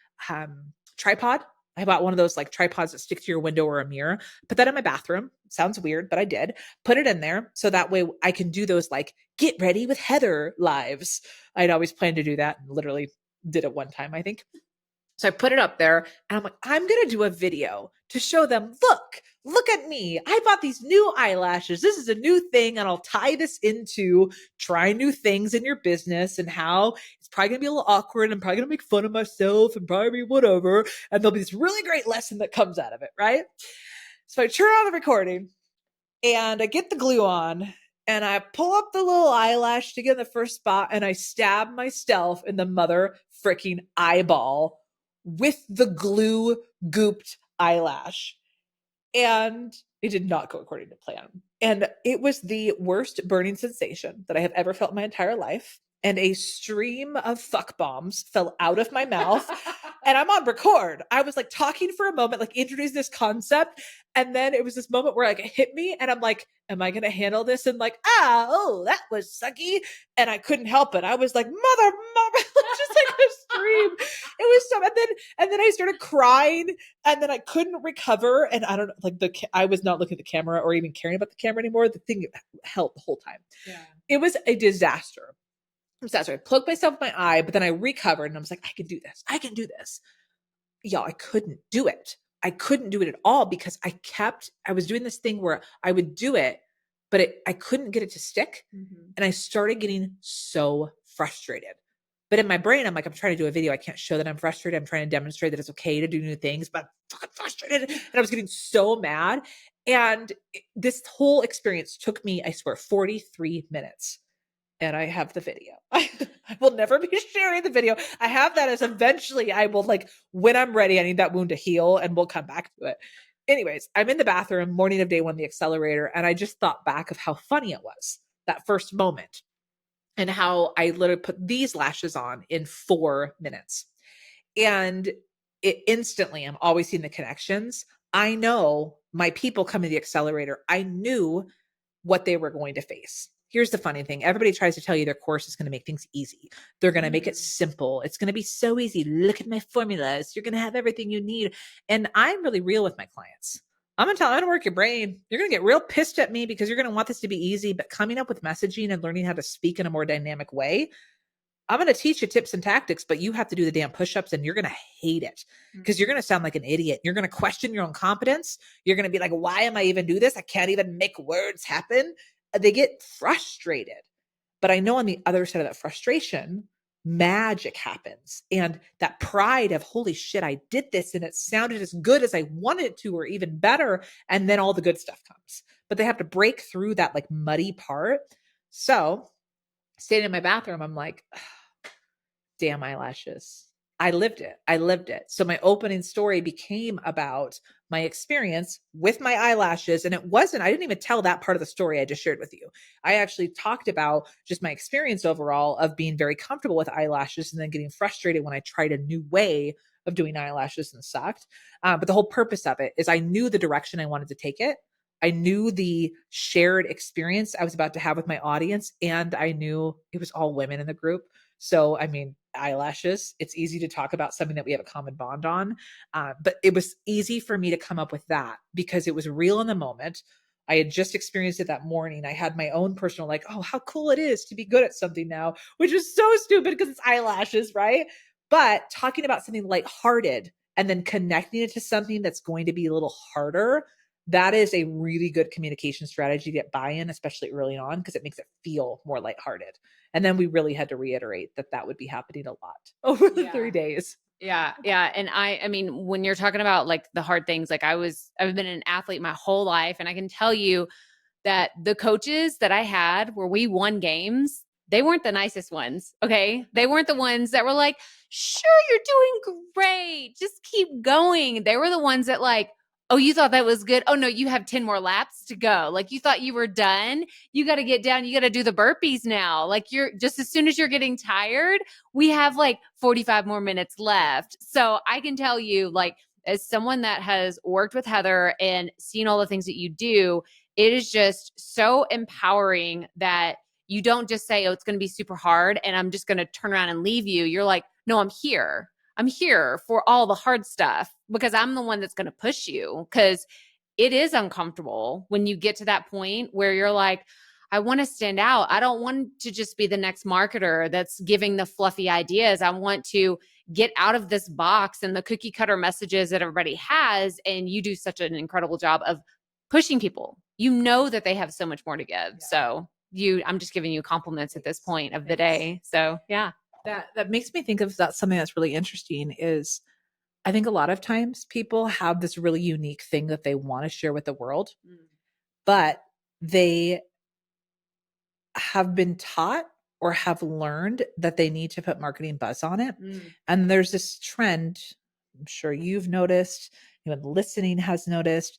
tripod. I bought one of those like tripods that stick to your window or a mirror. Put that in my bathroom. Sounds weird, but I did. Put it in there so that way I can do those like get ready with Heather lives. I'd always planned to do that and literally did it one time, I think. So I put it up there and I'm like, I'm going to do a video to show them, look at me. I bought these new eyelashes. This is a new thing. And I'll tie this into trying new things in your business and how it's probably going to be a little awkward. I'm probably going to make fun of myself and probably whatever. And there'll be this really great lesson that comes out of it. Right. So I turn on the recording and I get the glue on and I pull up the little eyelash to get in the first spot and I stab myself in the mother freaking eyeball with the glue gooped eyelash. And it did not go according to plan. And it was the worst burning sensation that I have ever felt in my entire life. And a stream of fuck bombs fell out of my mouth. And I'm on record. I was like talking for a moment, like introducing this concept. And then it was this moment where like it hit me and I'm like, am I going to handle this? And like, oh, that was sucky. And I couldn't help it. I was like, mother, just like a scream. It was so, and then I started crying and then I couldn't recover. And I don't know, like I was not looking at the camera or even caring about the camera anymore. The thing held the whole time. Yeah. It was a disaster. I poked myself in my eye, but then I recovered and I was like, I can do this. I can do this. Y'all, I couldn't do it. I couldn't do it at all because I was doing this thing where I would do it, but I couldn't get it to stick. Mm-hmm. And I started getting so frustrated. But in my brain, I'm like, I'm trying to do a video. I can't show that I'm frustrated. I'm trying to demonstrate that it's okay to do new things, but I'm fucking frustrated. And I was getting so mad. And this whole experience took me, I swear, 43 minutes. And I have the video. I will never be sharing the video. I have that as eventually I will like, when I'm ready, I need that wound to heal and we'll come back to it. Anyways, I'm in the bathroom, morning of day one, the Accelerator. And I just thought back of how funny it was, that first moment, and how I literally put these lashes on in 4 minutes. And it instantly, I'm always seeing the connections. I know my people come to the Accelerator. I knew what they were going to face. Here's the funny thing. Everybody tries to tell you their course is going to make things easy. They're going to make it simple. It's going to be so easy. Look at my formulas. You're going to have everything you need. And I'm really real with my clients. I'm going to work your brain. You're going to get real pissed at me because you're going to want this to be easy, but coming up with messaging and learning how to speak in a more dynamic way, I'm going to teach you tips and tactics, but you have to do the damn push-ups and you're going to hate it because you're going to sound like an idiot. You're going to question your own competence. You're going to be like, why am I even do this? I can't even make words happen. They get frustrated. But I know on the other side of that frustration, magic happens. And that pride of, holy shit, I did this and it sounded as good as I wanted it to, or even better. And then all the good stuff comes. But they have to break through that like muddy part. So standing in my bathroom, I'm like, damn eyelashes. I lived it. So my opening story became about my experience with my eyelashes. And I didn't even tell that part of the story I just shared with you. I actually talked about just my experience overall of being very comfortable with eyelashes and then getting frustrated when I tried a new way of doing eyelashes and sucked. But the whole purpose of it is I knew the direction I wanted to take it. I knew the shared experience I was about to have with my audience, and I knew it was all women in the group. So, I mean, eyelashes, it's easy to talk about something that we have a common bond on. But it was easy for me to come up with that because it was real in the moment. I had just experienced it that morning. I had my own personal, like, oh, how cool it is to be good at something now, which is so stupid because it's eyelashes, right? But talking about something lighthearted and then connecting it to something that's going to be a little harder, that is a really good communication strategy to get buy-in, especially early on, because it makes it feel more lighthearted. And then we really had to reiterate that that would be happening a lot over the 3 days. Yeah. Yeah. And I mean, when you're talking about like the hard things, like I've been an athlete my whole life. And I can tell you that the coaches that I had where we won games, they weren't the nicest ones. Okay. They weren't the ones that were like, sure, you're doing great. Just keep going. They were the ones that like, oh, you thought that was good. Oh no, you have 10 more laps to go. Like you thought you were done. You got to get down. You got to do the burpees now. Like you're just as soon as you're getting tired, we have like 45 more minutes left. So I can tell you, like, as someone that has worked with Heather and seen all the things that you do, it is just so empowering that you don't just say, oh, it's going to be super hard and I'm just going to turn around and leave you. You're like, no, I'm here. I'm here for all the hard stuff because I'm the one that's going to push you, because it is uncomfortable when you get to that point where you're like, I want to stand out. I don't want to just be the next marketer that's giving the fluffy ideas. I want to get out of this box and the cookie cutter messages that everybody has. And you do such an incredible job of pushing people. You know that they have so much more to give. Yeah. So I'm just giving you compliments at this point of the day. So yeah. That makes me think of that. Something that's really interesting is I think a lot of times people have this really unique thing that they want to share with the world, but they have been taught or have learned that they need to put marketing buzz on it. And there's this trend, I'm sure you've noticed, anyone listening has noticed,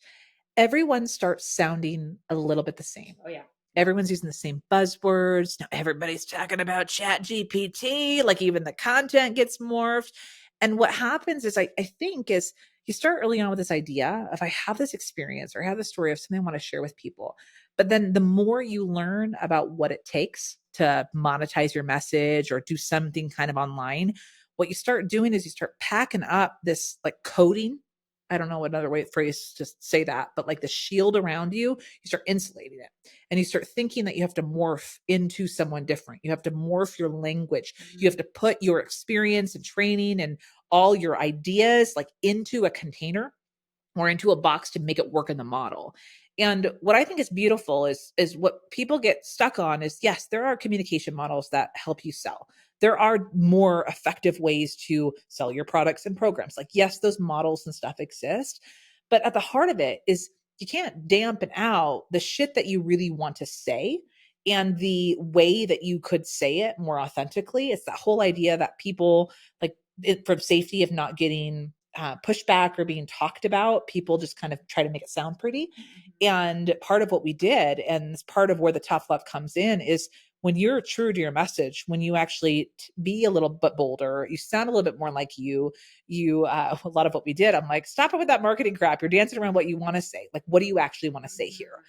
everyone starts sounding a little bit the same. Oh yeah. Everyone's using the same buzzwords. Now everybody's talking about Chat GPT, like even the content gets morphed. And what happens is I think is you start early on with this idea of I have this experience or I have this story of something I want to share with people. But then the more you learn about what it takes to monetize your message or do something kind of online, what you start doing is you start packing up this like coding. I don't know another way phrase to say that, but like the shield around you, you start insulating it and you start thinking that you have to morph into someone different. You have to morph your language. You have to put your experience and training and all your ideas like into a container or into a box to make it work in the model. And what I think is beautiful is what people get stuck on is, yes, there are communication models that help you sell. There are more effective ways to sell your products and programs. Like, yes, those models and stuff exist, but at the heart of it is you can't dampen out the shit that you really want to say and the way that you could say it more authentically. It's that whole idea that people like from safety of not getting pushback or being talked about, people just kind of try to make it sound pretty. And part of what we did, and it's part of where the tough love comes in, is when you're true to your message, when you actually be a little bit bolder, you sound a little bit more like you, a lot of what we did, I'm like, stop it with that marketing crap. You're dancing around what you want to say. Like, what do you actually want to say here?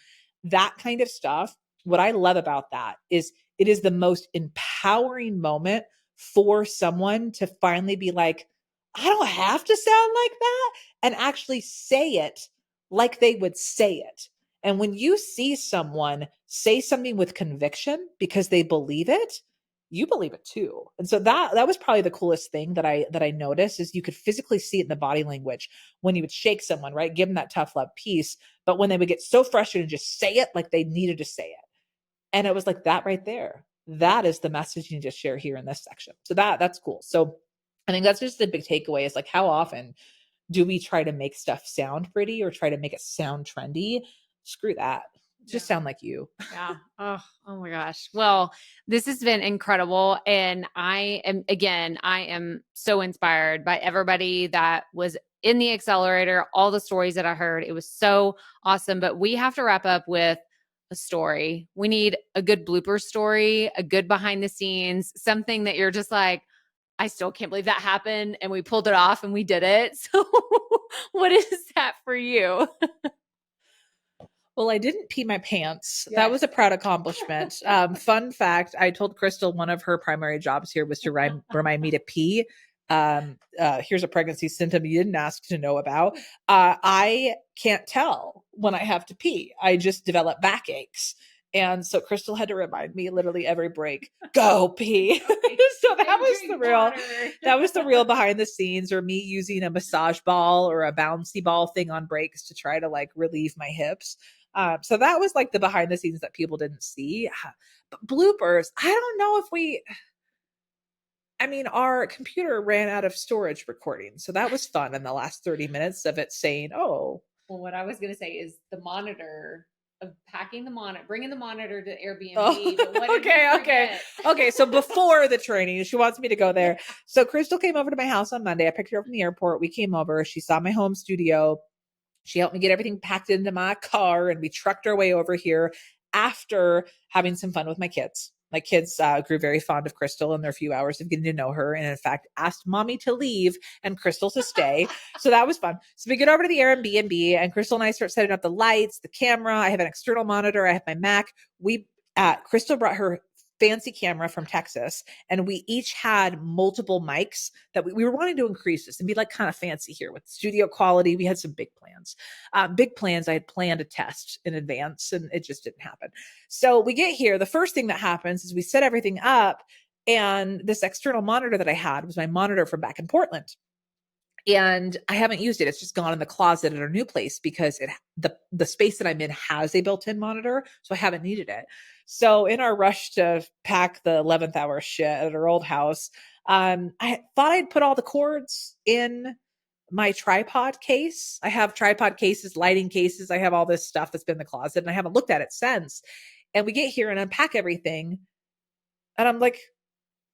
That kind of stuff. What I love about that is it is the most empowering moment for someone to finally be like, I don't have to sound like that, and actually say it like they would say it. And when you see someone say something with conviction because they believe it, you believe it too. And so that was probably the coolest thing that I noticed is you could physically see it in the body language when you would shake someone, right? Give them that tough love piece. But when they would get so frustrated and just say it like they needed to say it. And it was like that right there. That is the message you need to share here in this section. So that's cool. So I think that's just the big takeaway is like, how often do we try to make stuff sound pretty or try to make it sound trendy? Screw that. Just sound like you. Yeah. Oh my gosh. Well, this has been incredible. And I am so inspired by everybody that was in the accelerator, all the stories that I heard. It was so awesome. But we have to wrap up with a story. We need a good blooper story, a good behind the scenes, something that you're just like, I still can't believe that happened and we pulled it off and we did it. So what is that for you? Well, I didn't pee my pants. Yes. That was a proud accomplishment. Fun fact, I told Krystal one of her primary jobs here was to remind me to pee. Here's a pregnancy symptom you didn't ask to know about. I can't tell when I have to pee. I just develop backaches. And so Krystal had to remind me literally every break, go pee. So that was the real behind the scenes, or me using a massage ball or a bouncy ball thing on breaks to try to like relieve my hips. So that was like the behind the scenes that people didn't see. But bloopers, I don't know if our computer ran out of storage recording. So that was fun in the last 30 minutes of it saying, oh. Well, what I was going to say is the monitor of packing the monitor, bringing the monitor to Airbnb. Oh, But what did you forget? Okay. So before the training, she wants me to go there. So Krystal came over to my house on Monday. I picked her up from the airport. We came over. She saw my home studio. She helped me get everything packed into my car, and we trucked our way over here after having some fun with my kids. My kids grew very fond of Krystal in their few hours of getting to know her, and in fact asked mommy to leave and Krystal to stay. So that was fun. So we get over to the Airbnb, and Krystal and I start setting up the lights, the camera. I have an external monitor. I have my Mac. Krystal brought her fancy camera from Texas, and we each had multiple mics that we were wanting to increase this and be like kind of fancy here with studio quality. We had some big plans. I had planned a test in advance, and it just didn't happen. So we get here. The first thing that happens is we set everything up, and this external monitor that I had was my monitor from back in Portland. And I haven't used it. It's just gone in the closet at our new place because the space that I'm in has a built-in monitor. So I haven't needed it. So in our rush to pack the 11th hour shit at our old house, I thought I'd put all the cords in my tripod case. I have tripod cases, lighting cases. I have all this stuff that's been in the closet, and I haven't looked at it since. And we get here and unpack everything. And I'm like,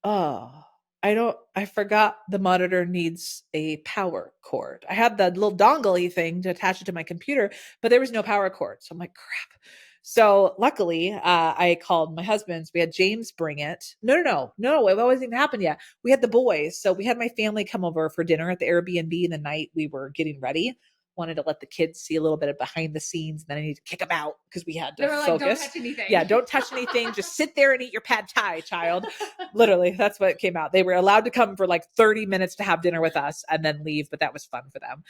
oh, I forgot the monitor needs a power cord. I had the little dongle-y thing to attach it to my computer, but there was no power cord. So I'm like, crap. So luckily, I called my husband's. We had James bring it. No, it wasn't even happened yet. We had the boys. So we had my family come over for dinner at the Airbnb the night we were getting ready. Wanted to let the kids see a little bit of behind the scenes. And then I needed to kick them out because we had to focus. Like, don't touch anything. Yeah, don't touch anything. Just sit there and eat your pad thai, child. Literally, that's what came out. They were allowed to come for like 30 minutes to have dinner with us and then leave, but that was fun for them.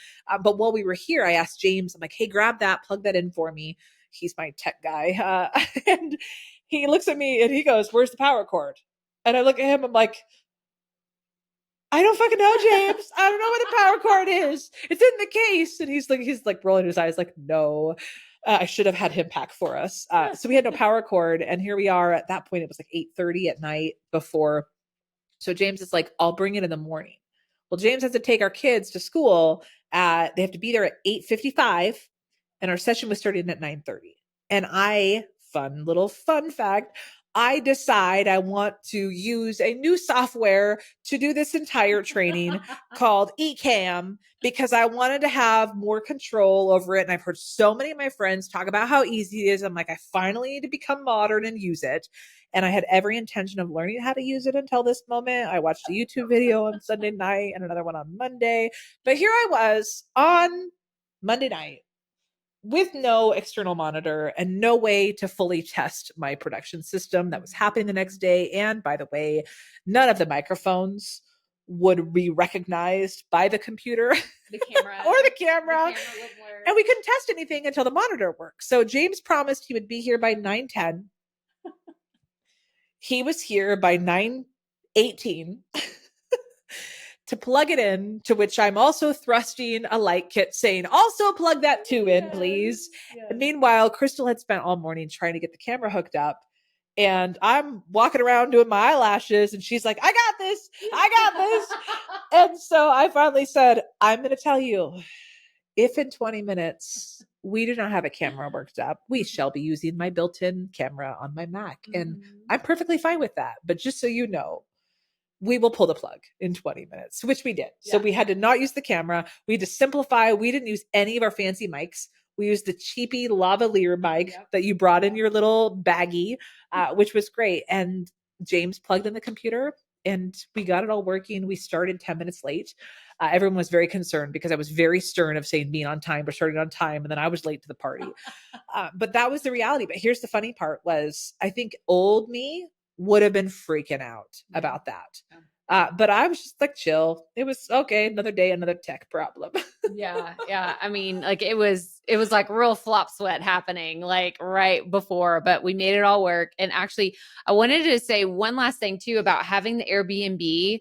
But while we were here, I asked James, I'm like, hey, grab that, plug that in for me. He's my tech guy. And he looks at me and he goes, where's the power cord? And I look at him, I'm like, I don't fucking know, James. I don't know what a power cord is. It's in the case. And he's like rolling his eyes like, no, I should have had him pack for us. So we had no power cord. And here we are. At that point, it was like 8:30 at night before. So James is like, I'll bring it in the morning. Well, James has to take our kids to school. They have to be there at 8:55. And our session was starting at 9:30. And fun fact, I decide I want to use a new software to do this entire training called Ecamm because I wanted to have more control over it. And I've heard so many of my friends talk about how easy it is. I'm like, I finally need to become modern and use it. And I had every intention of learning how to use it until this moment. I watched a YouTube video on Sunday night and another one on Monday. But here I was on Monday night with no external monitor and no way to fully test my production system that was happening the next day. And by the way, none of the microphones would be recognized by the computer the camera or the camera. And we couldn't test anything until the monitor worked. So James promised he would be here by 9:10. He was here by 9:18. To plug it in, to which I'm also thrusting a light kit saying, also plug that too in, please. Yes. And meanwhile, Krystal had spent all morning trying to get the camera hooked up. And I'm walking around doing my eyelashes. And she's like, I got this. And so I finally said, I'm going to tell you, if in 20 minutes we do not have a camera worked up, we shall be using my built-in camera on my Mac. And I'm perfectly fine with that. But just so you know, we will pull the plug in 20 minutes, which we did. Yeah. So we had to not use the camera. We had to simplify. We didn't use any of our fancy mics. We used the cheapy lavalier mic that you brought in your little baggie, which was great. And James plugged in the computer and we got it all working. We started 10 minutes late. Everyone was very concerned because I was very stern of saying being on time or starting on time. And then I was late to the party. But that was the reality. But here's the funny part was I think old me would have been freaking out about that. But I was just like, chill. It was okay. Another day, another tech problem. Yeah. Yeah. I mean, like it was like real flop sweat happening like right before, but we made it all work. And actually I wanted to say one last thing too about having the Airbnb.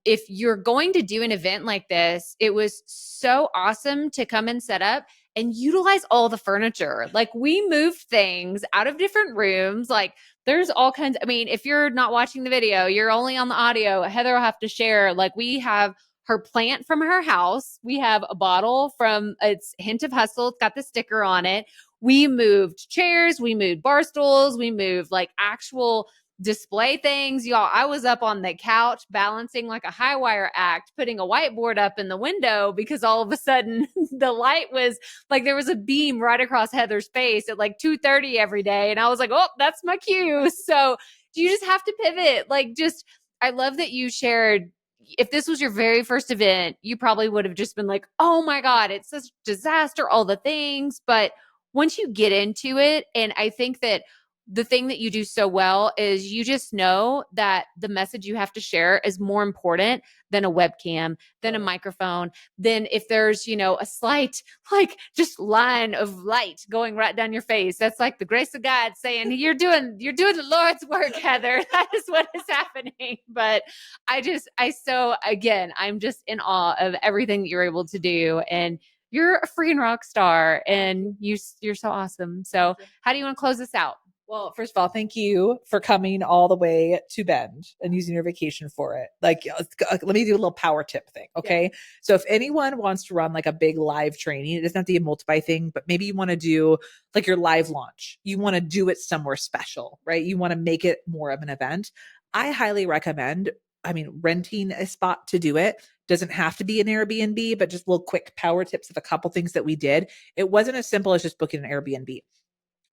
If you're going to do an event like this, it was so awesome to come and set up and utilize all the furniture. Like we moved things out of different rooms. Like there's all kinds. I mean, if you're not watching the video, you're only on the audio. Heather will have to share. Like we have her plant from her house. We have a bottle from it's Hint of Hustle. It's got the sticker on it. We moved chairs. We moved bar stools. We moved like actual display things. Y'all, I was up on the couch balancing like a high wire act, putting a whiteboard up in the window because all of a sudden the light was like there was a beam right across Heather's face at like 2:30 every day. And I was like, oh, that's my cue. So you just have to pivot. Like just, I love that you shared. If this was your very first event, you probably would have just been like, oh my God, it's such a disaster, all the things. But once you get into it, and I think that the thing that you do so well is you just know that the message you have to share is more important than a webcam, than a microphone, than if there's, you know, a slight, like just line of light going right down your face. That's like the grace of God saying, you're doing the Lord's work, Heather. That is what is happening. But again, I'm just in awe of everything that you're able to do. And you're a freaking rock star and you're so awesome. So how do you want to close this out? Well, first of all, thank you for coming all the way to Bend and using your vacation for it. Like, let me do a little power tip thing. Okay. Yeah. So if anyone wants to run like a big live training, it doesn't have to be a multiply thing, but maybe you want to do like your live launch. You want to do it somewhere special, right? You want to make it more of an event. I highly recommend, renting a spot to do it. Doesn't have to be an Airbnb, but just little quick power tips of a couple things that we did. It wasn't as simple as just booking an Airbnb.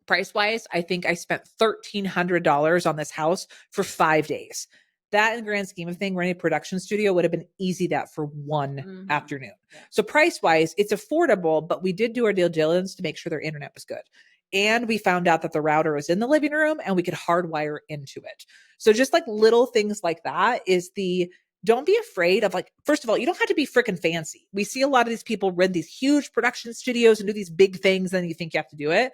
Price-wise, I think I spent $1,300 on this house for 5 days. That in the grand scheme of thing, running a production studio would have been easy that for one afternoon. Yeah. So price-wise, it's affordable, but we did do our due diligence to make sure their internet was good. And we found out that the router was in the living room and we could hardwire into it. So just like little things like that don't be afraid of like, first of all, you don't have to be freaking fancy. We see a lot of these people rent these huge production studios and do these big things and you think you have to do it.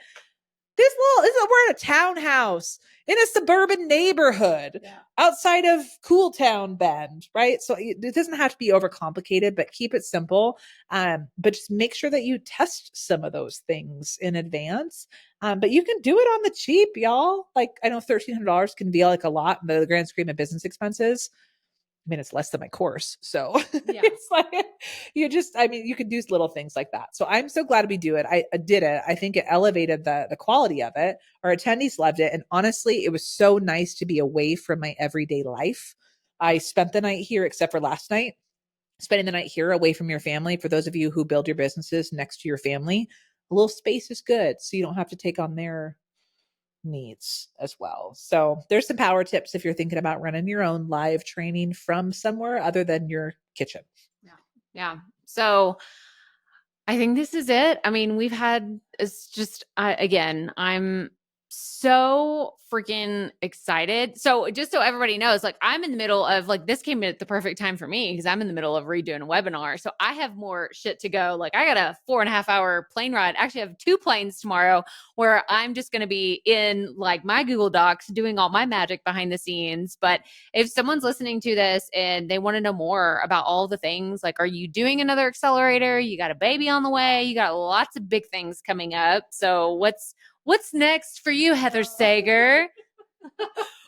We're in a townhouse in a suburban neighborhood outside of Cool Town Bend, right? So it doesn't have to be overcomplicated, but keep it simple. But just make sure that you test some of those things in advance. But you can do it on the cheap, y'all. Like I know $1,300 can be like a lot in the grand scheme of business expenses. It's less than my course. So it's like, you could do little things like that. So I'm so glad we do it. I did it. I think it elevated the quality of it. Our attendees loved it. And honestly, it was so nice to be away from my everyday life. I spent the night here, except for last night, spending the night here away from your family. For those of you who build your businesses next to your family, a little space is good. So you don't have to take on their needs as well. So there's some power tips if you're thinking about running your own live training from somewhere other than your kitchen. Yeah. So I think this is it. I'm so freaking excited. So just so everybody knows, like I'm in the middle of like, this came at the perfect time for me because I'm in the middle of redoing a webinar. So I have more shit to go. Like I got a 4.5 hour plane ride. Actually I have 2 planes tomorrow where I'm just going to be in like my Google Docs doing all my magic behind the scenes. But if someone's listening to this and they want to know more about all the things, like, are you doing another accelerator? You got a baby on the way. You got lots of big things coming up. So what's next for you, Heather Sager?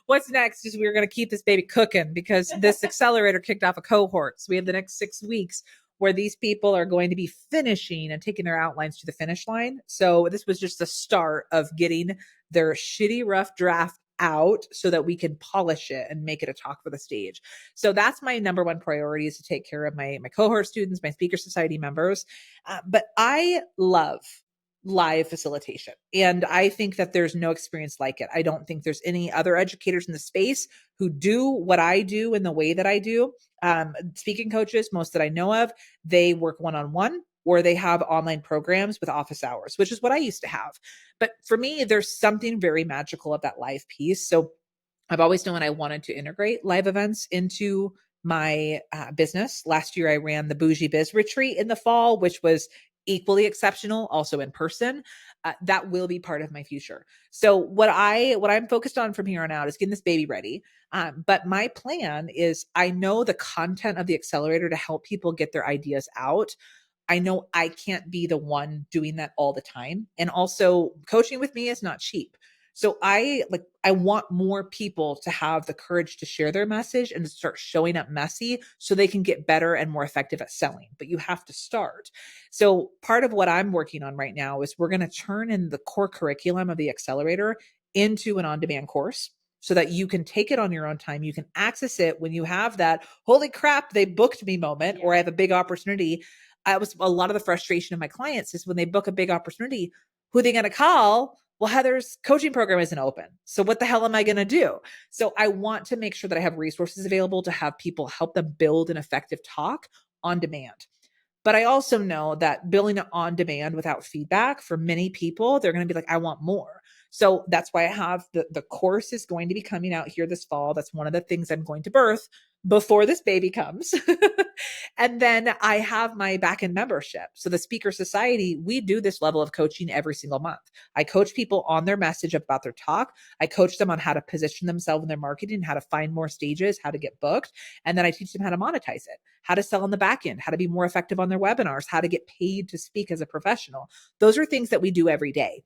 What's next is we're going to keep this baby cooking because this accelerator kicked off a cohort. So we have the next 6 weeks where these people are going to be finishing and taking their outlines to the finish line. So this was just the start of getting their shitty rough draft out so that we can polish it and make it a talk for the stage. So that's my number one priority, is to take care of my cohort students, my speaker society members. But I love live facilitation. And I think that there's no experience like it. I don't think there's any other educators in the space who do what I do in the way that I do. Speaking coaches, most that I know of, they work one-on-one or they have online programs with office hours, which is what I used to have. But for me, there's something very magical of that live piece. So I've always known I wanted to integrate live events into my business. Last year, I ran the Bougie Biz Retreat in the fall, which was equally exceptional, also in person. That will be part of my future. So what I'm focused on from here on out is getting this baby ready. But my plan is, I know the content of the accelerator to help people get their ideas out. I know I can't be the one doing that all the time. And also coaching with me is not cheap. So I want more people to have the courage to share their message and to start showing up messy so they can get better and more effective at selling. But you have to start. So part of what I'm working on right now is we're going to turn in the core curriculum of the accelerator into an on-demand course so that you can take it on your own time. You can access it when you have that, holy crap, they booked me moment, or I have a big opportunity. Was a lot of the frustration of my clients is when they book a big opportunity, who are they going to call? Well, Heather's coaching program isn't open. So what the hell am I going to do? So I want to make sure that I have resources available to have people help them build an effective talk on demand. But I also know that building it on demand without feedback, for many people, they're going to be like, I want more. So that's why I have the course is going to be coming out here this fall. That's one of the things I'm going to birth before this baby comes. And then I have my back-end membership. So the Speaker Society, we do this level of coaching every single month. I coach people on their message about their talk. I coach them on how to position themselves in their marketing, how to find more stages, how to get booked. And then I teach them how to monetize it, how to sell on the back end, how to be more effective on their webinars, how to get paid to speak as a professional. Those are things that we do every day.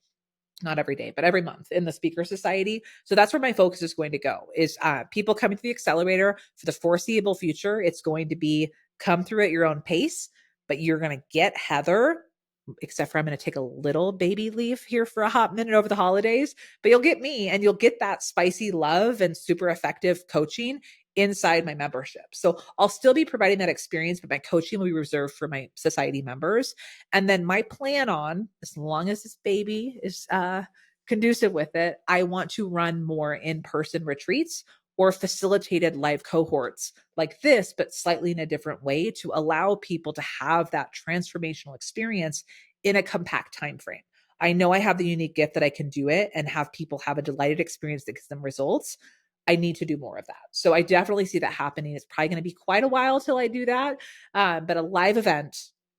Not every day, but every month in the Speaker Society. So that's where my focus is going to go, is people coming to the accelerator for the foreseeable future. It's going to be come through at your own pace, but you're going to get Heather, except for I'm going to take a little baby leave here for a hot minute over the holidays, but you'll get me and you'll get that spicy love and super effective coaching inside my membership. So I'll still be providing that experience, but my coaching will be reserved for my society members. And then my plan on, as long as this baby is conducive with it, I want to run more in-person retreats or facilitated live cohorts like this, but slightly in a different way to allow people to have that transformational experience in a compact time frame. I know I have the unique gift that I can do it and have people have a delighted experience that gets them results. I need to do more of that. So I definitely see that happening. It's probably going to be quite a while till I do that. But a live event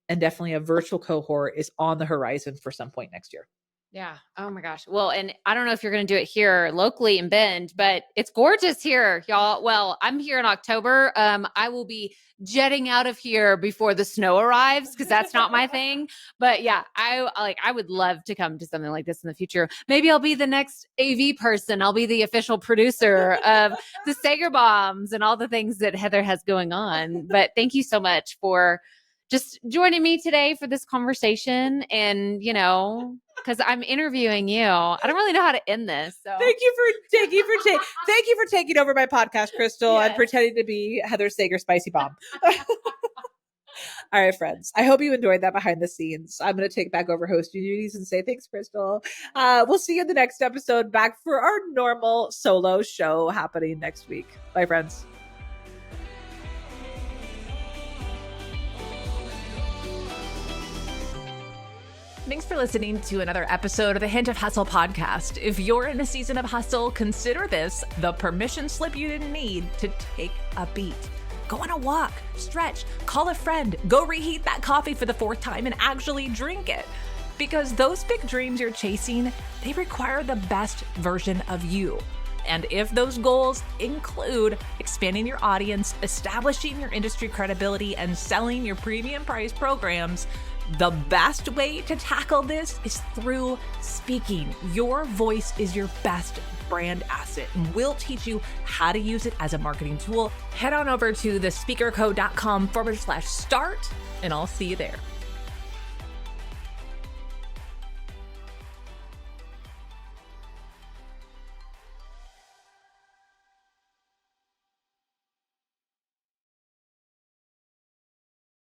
and definitely a virtual cohort is on the horizon for some point next year. Yeah. Oh my gosh. Well, and I don't know if you're going to do it here locally in Bend, but it's gorgeous here, y'all. Well, I'm here in October. I will be jetting out of here before the snow arrives because that's not my thing. But yeah, I would love to come to something like this in the future. Maybe I'll be the next AV person. I'll be the official producer of the Sager Bombs and all the things that Heather has going on. But thank you so much for just joining me today for this conversation. And, because I'm interviewing you, I don't really know how to end this. So thank you for taking over my podcast, Krystal. Yes. I'm pretending to be Heather Sager Spicy Bomb. All right, friends. I hope you enjoyed that behind the scenes. I'm going to take back over hosting duties and say thanks, Krystal. We'll see you in the next episode, back for our normal solo show happening next week. Bye, friends. Thanks for listening to another episode of the Hint of Hustle podcast. If you're in a season of hustle, consider this the permission slip you didn't need to take a beat. Go on a walk, stretch, call a friend, go reheat that coffee for the 4th time and actually drink it. Because those big dreams you're chasing, they require the best version of you. And if those goals include expanding your audience, establishing your industry credibility, and selling your premium price programs, the best way to tackle this is through speaking. Your voice is your best brand asset, and we'll teach you how to use it as a marketing tool. Head on over to thespeakerco.com/start, and I'll see you there.